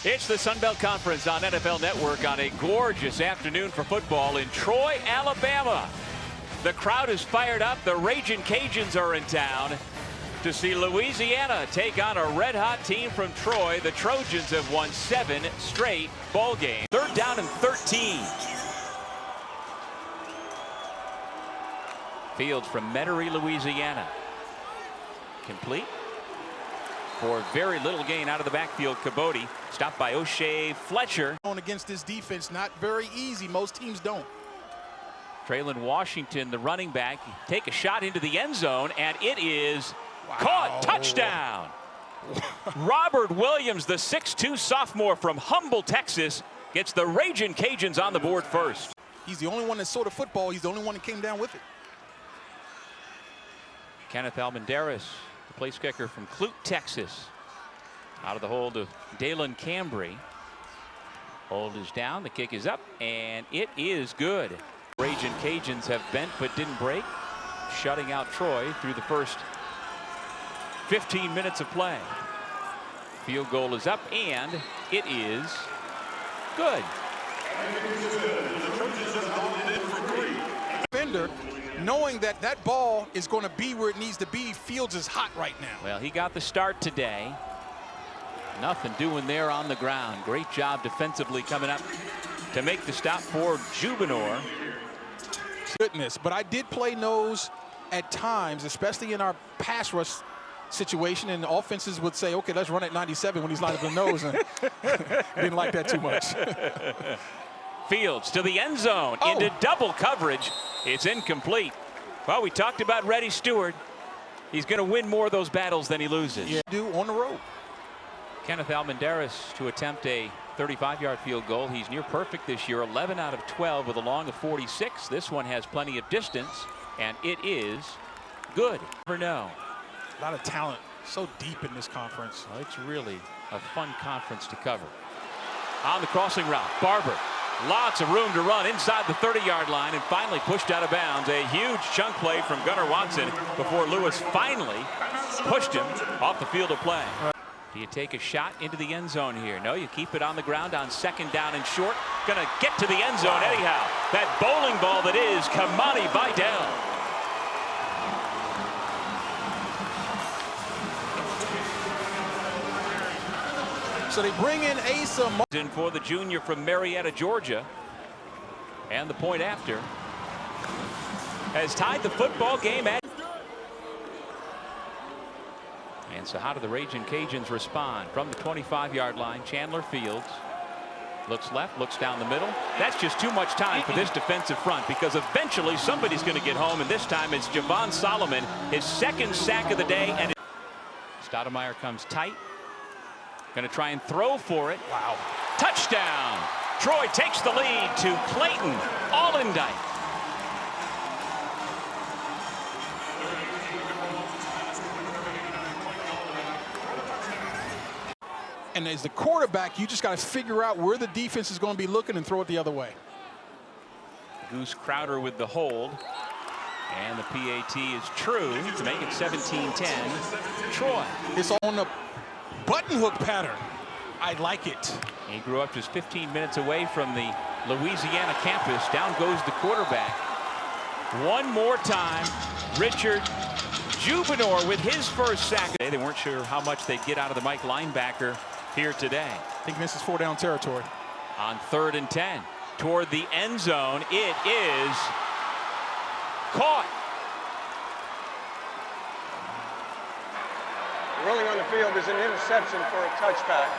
It's the Sun Belt Conference on NFL Network on a gorgeous afternoon for football in Troy, Alabama. The crowd is fired up. The Ragin' Cajuns are in town to see Louisiana take on a red-hot team from Troy. The Trojans have won 7 straight ball games. 3rd down and 13. Fields from Metairie, Louisiana. Complete. For very little gain out of the backfield. Cabote stopped by O'Shea Fletcher. Against this defense, not very easy. Most teams don't. Traylon Washington, the running back, take a shot into the end zone, and it is caught. Touchdown. Robert Williams, the 6'2 sophomore from Humble, Texas, gets the Ragin' Cajuns on the board first. He's the only one that saw the football. He's the only one that came down with it. Kenneth Almendaris, the place kicker from Clute, Texas. Out of the hold of Dalen Cambry. Hold is down, the kick is up, and it is good. Ragin' Cajuns have bent but didn't break, shutting out Troy through the first 15 minutes of play. Field goal is up, and it is good. Defender, knowing that that ball is going to be where it needs to be, Fields is hot right now. Well, he got the start today. Nothing doing there on the ground. Great job defensively coming up to make the stop for Jubinor. Goodness, but I did play nose at times, especially in our pass rush situation, and the offenses would say, okay, let's run at 97 when he's lined up the nose, and didn't like that too much. Fields to the end zone, into double coverage. It's incomplete. Well, we talked about Reddy Stewart. He's going to win more of those battles than he loses. Yeah, do on the road. Kenneth Almendaris to attempt a 35-yard field goal. He's near perfect this year, 11 out of 12 with a long of 46. This one has plenty of distance, and it is good. Never know. A lot of talent, so deep in this conference. Well, it's really a fun conference to cover. On the crossing route, Barber. Lots of room to run inside the 30-yard line and finally pushed out of bounds. A huge chunk play from Gunnar Watson before Lewis finally pushed him off the field of play. Do you take a shot into the end zone here? No, you keep it on the ground on 2nd down and short. Gonna get to the end zone anyhow. That bowling ball that is Kamani Vidal. So they bring in Asa in for the junior from Marietta, Georgia. And the point after has tied the football game at. And so how do the Ragin' Cajuns respond? From the 25-yard line, Chandler Fields looks left, looks down the middle. That's just too much time for this defensive front, because eventually somebody's going to get home, and this time it's Javon Solomon, his 2nd sack of the day. And Stoudemire comes tight. Going to try and throw for it. Wow. Touchdown. Troy takes the lead to Clayton Allendike. And as the quarterback, you just got to figure out where the defense is going to be looking and throw it the other way. Goose Crowder with the hold. And the PAT is true to make it 17-10. Troy. It's on the button hook pattern. I like it. He grew up just 15 minutes away from the Louisiana campus. Down goes the quarterback. One more time, Richard Jubinor with his first sack. They weren't sure how much they'd get out of the Mike linebacker here today. I think this is 4-down territory. On 3rd and 10, toward the end zone, it is caught. Rolling on the field is an interception for a touchback.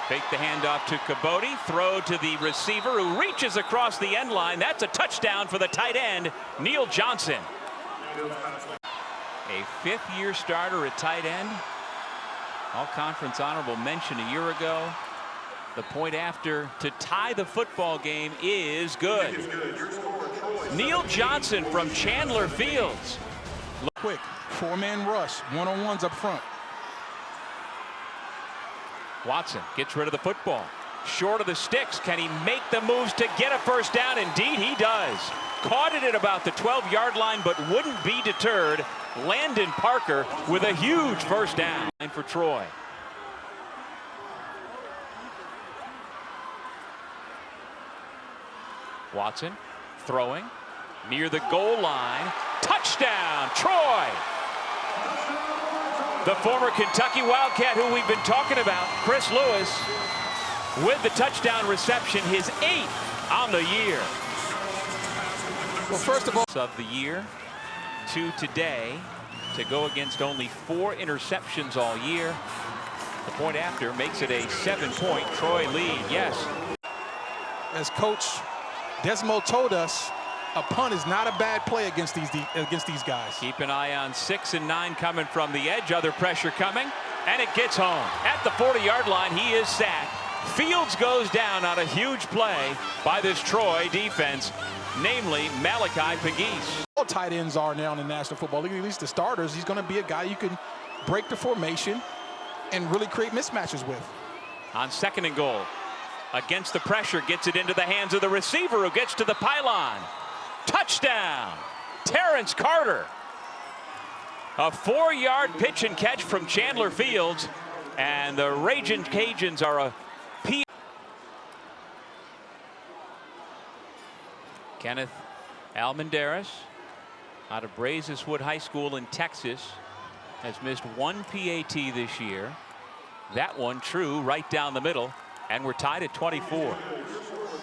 Fake the handoff to Cabote, throw to the receiver who reaches across the end line. That's a touchdown for the tight end, Neil Johnson. A 5th-year starter at tight end. All-conference honorable mention a year ago. The point after to tie the football game is good. Neil Johnson from Chandler Fields. Quick, 4-man rush, one-on-ones up front. Watson gets rid of the football. Short of the sticks. Can he make the moves to get a first down? Indeed, he does. Caught it at about the 12-yard line, but wouldn't be deterred. Landon Parker with a huge first down for Troy. Watson throwing near the goal line. Touchdown, Troy! The former Kentucky Wildcat who we've been talking about, Chris Lewis, with the touchdown reception, his 8th on the year. Well, first of all, of the year to today to go against only 4 interceptions all year. The point after makes it a 7-point Troy lead. Yes. as Coach Desmo told us, a punt is not a bad play against these guys. Keep an eye on 6 and 9 coming from the edge. Other pressure coming, and it gets home. At the 40-yard line, he is sacked. Fields goes down on a huge play by this Troy defense, namely Malachi Pegues. All tight ends are now in the National Football League, at least the starters. He's going to be a guy you can break the formation and really create mismatches with. On 2nd and goal, against the pressure, gets it into the hands of the receiver who gets to the pylon. Touchdown, Terrence Carter. A 4-yard pitch and catch from Chandler Fields, and the Raging Cajuns are a P. Kenneth Almendarez out of Brazoswood High School in Texas has missed 1 PAT this year. That one true right down the middle, and we're tied at 24.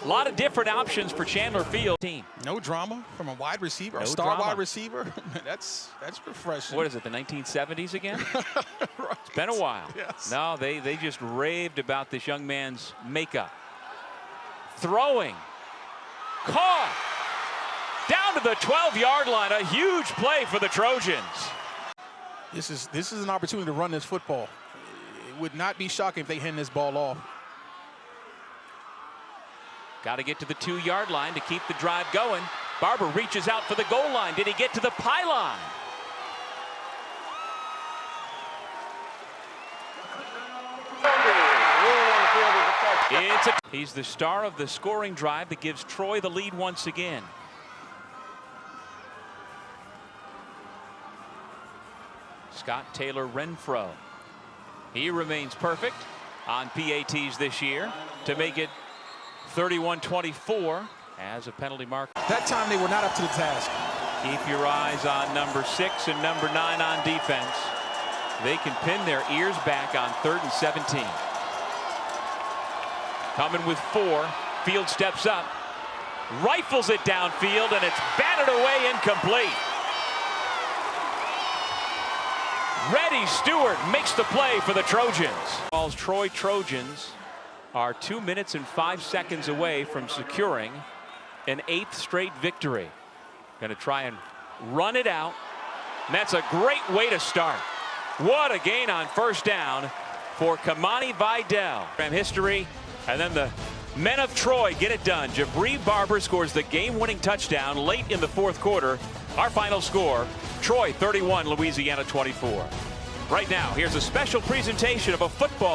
A lot of different options for Chandler Field team. No drama from a wide receiver, No a star drama. wide receiver. That's refreshing. What is it, the 1970s again? Right. It's been a while. Yes. No, they just raved about this young man's makeup. Throwing. Caught. Down to the 12-yard line. A huge play for the Trojans. This is an opportunity to run this football. It would not be shocking if they hand this ball off. Got to get to the 2-yard line to keep the drive going. Barber reaches out for the goal line. Did he get to the pylon? He's the star of the scoring drive that gives Troy the lead once again. Scott Taylor Renfro. He remains perfect on PATs this year to make it 31-24 as a penalty mark. That time they were not up to the task. Keep your eyes on number 6 and number 9 on defense. They can pin their ears back on 3rd and 17. Coming with 4. Field steps up, rifles it downfield, and it's batted away, incomplete. Reddy Stewart makes the play for the Trojans. Troy Trojans are 2 minutes and 5 seconds away from securing an 8th straight victory. Going to try and run it out. And that's a great way to start. What a gain on first down for Kamani Vidal. From history, and then the men of Troy get it done. Jabri Barber scores the game-winning touchdown late in the 4th quarter. Our final score, Troy 31, Louisiana 24. Right now, here's a special presentation of a football